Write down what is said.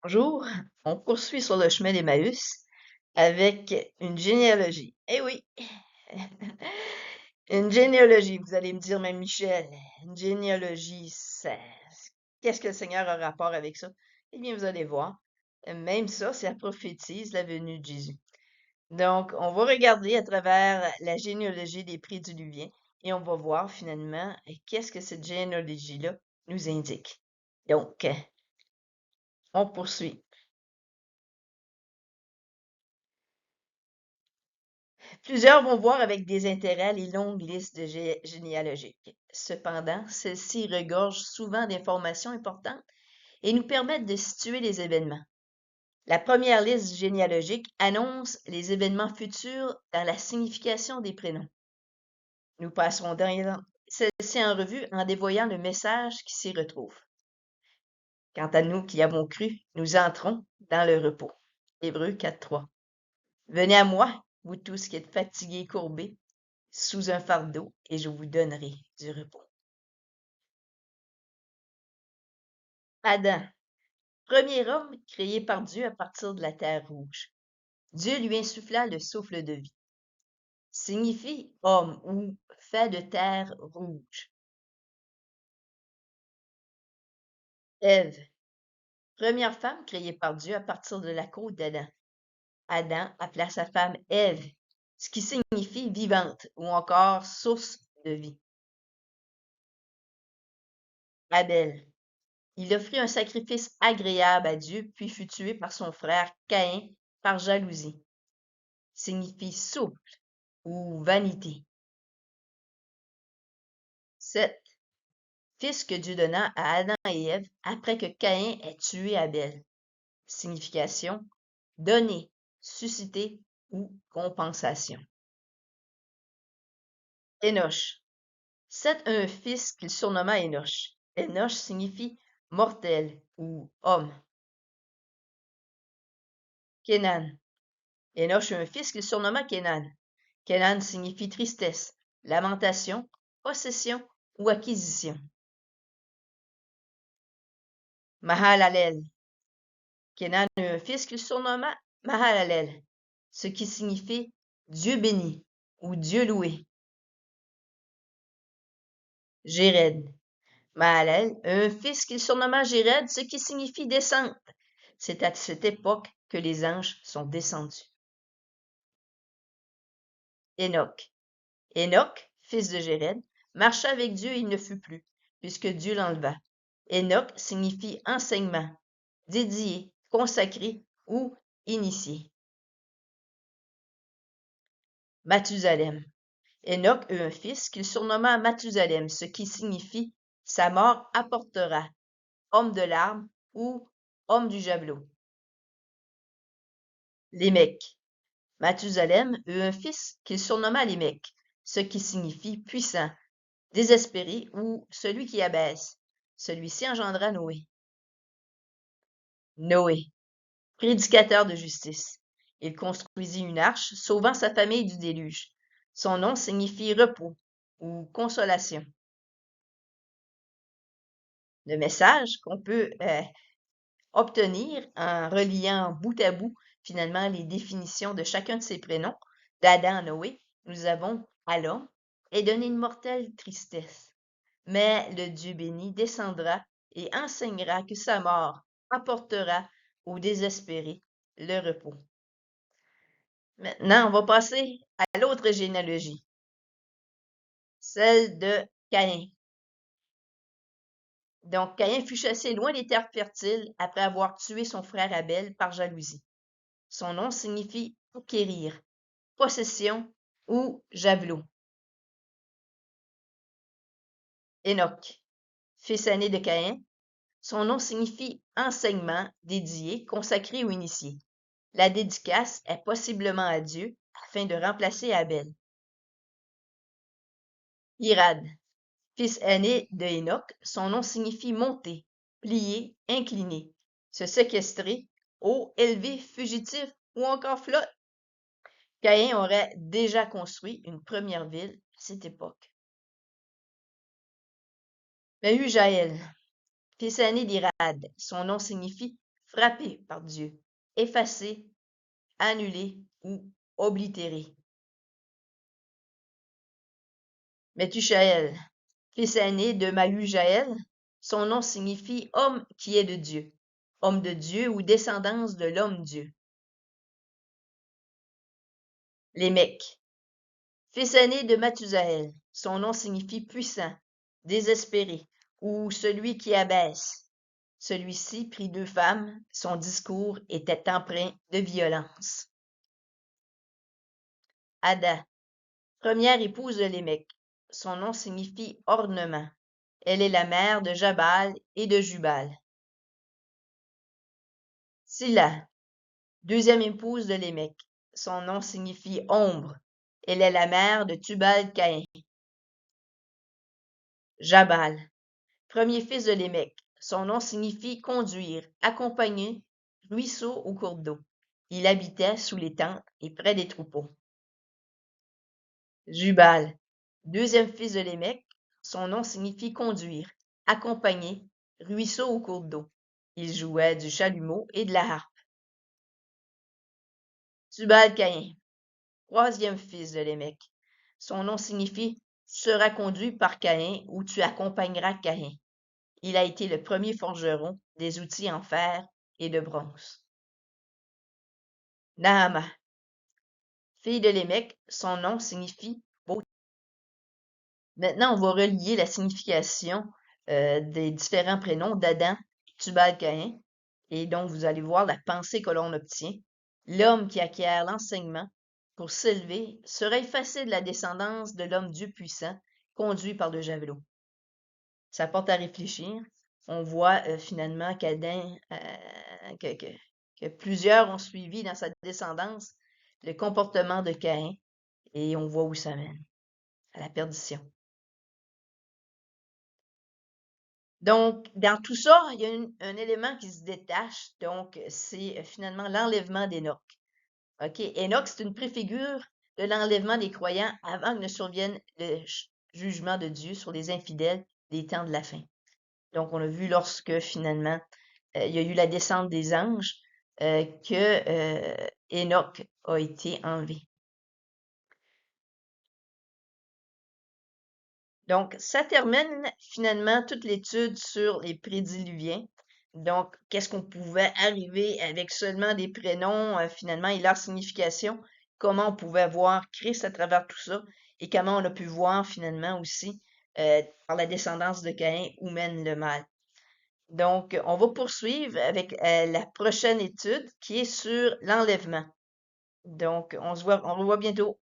Bonjour, on poursuit sur le chemin d'Emmaüs avec une généalogie. Eh oui, une généalogie, vous allez me dire, même Michel, une généalogie, qu'est-ce que le Seigneur a rapport avec ça? Eh bien, vous allez voir, même ça prophétise la venue de Jésus. Donc, on va regarder à travers la généalogie des prédiluviens et on va voir finalement qu'est-ce que cette généalogie-là nous indique. Donc, on poursuit. Plusieurs vont voir avec désintérêt les longues listes généalogiques. Cependant, celles-ci regorgent souvent d'informations importantes et nous permettent de situer les événements. La première liste généalogique annonce les événements futurs dans la signification des prénoms. Nous passerons dans celle-ci en revue en dévoyant le message qui s'y retrouve. Quant à nous qui avons cru, nous entrons dans le repos. Hébreux 4.3. Venez à moi, vous tous qui êtes fatigués et courbés, sous un fardeau, et je vous donnerai du repos. Adam, premier homme créé par Dieu à partir de la terre rouge. Dieu lui insuffla le souffle de vie. Signifie homme ou fait de terre rouge. Ève, première femme créée par Dieu à partir de la côte d'Adam. Adam appela sa femme Ève, ce qui signifie vivante ou encore source de vie. Abel, il offrit un sacrifice agréable à Dieu, puis fut tué par son frère Caïn par jalousie. Signifie souple ou vanité. 7. Fils que Dieu donna à Adam et Ève après que Caïn ait tué Abel. Signification donner, susciter ou compensation. Énoch. Seth a un fils qu'il surnomma Énoch. Énoch signifie mortel ou homme. Kénan. Énoch a un fils qu'il surnomma Kénan. Kénan signifie tristesse, lamentation, possession ou acquisition. Mahalalel. Kénan eut un fils qu'il surnomma Mahalalel, ce qui signifie Dieu béni ou Dieu loué. Jéred. Mahalel eut un fils qu'il surnomma Jéred, ce qui signifie descente. C'est à cette époque que les anges sont descendus. Enoch. Enoch, fils de Jéred, marcha avec Dieu et il ne fut plus, puisque Dieu l'enleva. Enoch signifie enseignement, dédié, consacré ou initié. Mathusalem. Enoch eut un fils qu'il surnomma Mathusalem, ce qui signifie sa mort apportera, homme de l'arbre ou homme du javelot. Lémec. Mathusalem eut un fils qu'il surnomma Lémec, ce qui signifie puissant, désespéré ou celui qui abaisse. Celui-ci engendra Noé. Noé, prédicateur de justice. Il construisit une arche, sauvant sa famille du déluge. Son nom signifie repos ou consolation. Le message qu'on peut obtenir en reliant bout à bout finalement les définitions de chacun de ces prénoms, d'Adam à Noé, nous avons à l'homme est donné une mortelle tristesse. Mais le Dieu béni descendra et enseignera que sa mort apportera aux désespérés le repos. Maintenant, on va passer à l'autre généalogie, celle de Caïn. Donc, Caïn fut chassé loin des terres fertiles après avoir tué son frère Abel par jalousie. Son nom signifie conquérir, possession ou javelot. Enoch, fils aîné de Caïn, son nom signifie enseignement, dédié, consacré ou initié. La dédicace est possiblement à Dieu afin de remplacer Abel. Irad, fils aîné de Enoch, son nom signifie monter, plier, incliner, se séquestrer, haut, élevé, fugitif ou encore flotte. Caïn aurait déjà construit une première ville à cette époque. Mehujaël, fils aîné d'Irad, son nom signifie frappé par Dieu, effacé, annulé ou oblitéré. Methusaël, fils aîné de Mahujaël, son nom signifie homme qui est de Dieu, homme de Dieu ou descendance de l'homme-dieu. Lémec, fils aîné de Mathusaël, son nom signifie puissant, désespéré ou celui qui abaisse. Celui-ci prit 2 femmes, son discours était empreint de violence. Ada, première épouse de Lémec, son nom signifie ornement. Elle est la mère de Jabal et de Jubal. Silla, deuxième épouse de Lémec, son nom signifie ombre. Elle est la mère de Tubal-Caïn. Jabal, premier fils de Lémec, son nom signifie conduire, accompagner, ruisseau ou cours d'eau. Il habitait sous les tentes et près des troupeaux. Jubal, deuxième fils de Lémec, son nom signifie conduire, accompagner, ruisseau ou cours d'eau. Il jouait du chalumeau et de la harpe. Tubal-Caïn, troisième fils de Lémec. Son nom signifie « Tu seras conduit par Caïn » ou « Tu accompagneras Caïn ». Il a été le premier forgeron des outils en fer et de bronze. Nahama, fille de Lémec, son nom signifie « beauté ». Maintenant, on va relier la signification des différents prénoms d'Adam, Tubal-Caïn, et donc vous allez voir la pensée que l'on obtient. L'homme qui acquiert l'enseignement pour s'élever sera effacé de la descendance de l'homme Dieu puissant, conduit par le javelot. Ça porte à réfléchir. On voit finalement qu'Adam, que plusieurs ont suivi dans sa descendance le comportement de Caïn, et on voit où ça mène, à la perdition. Donc, dans tout ça, il y a un élément qui se détache, donc c'est finalement l'enlèvement d'Hénoch. OK? Hénoch, c'est une préfigure de l'enlèvement des croyants avant que ne survienne le jugement de Dieu sur les infidèles des temps de la fin. Donc, on a vu lorsque finalement il y a eu la descente des anges que Hénoch a été enlevé. Donc, ça termine finalement toute l'étude sur les prédiluviens. Donc, qu'est-ce qu'on pouvait arriver avec seulement des prénoms finalement et leur signification, comment on pouvait voir Christ à travers tout ça et comment on a pu voir finalement aussi par la descendance de Caïn où mène le mal. Donc, on va poursuivre avec la prochaine étude qui est sur l'enlèvement. Donc, on se revoit bientôt.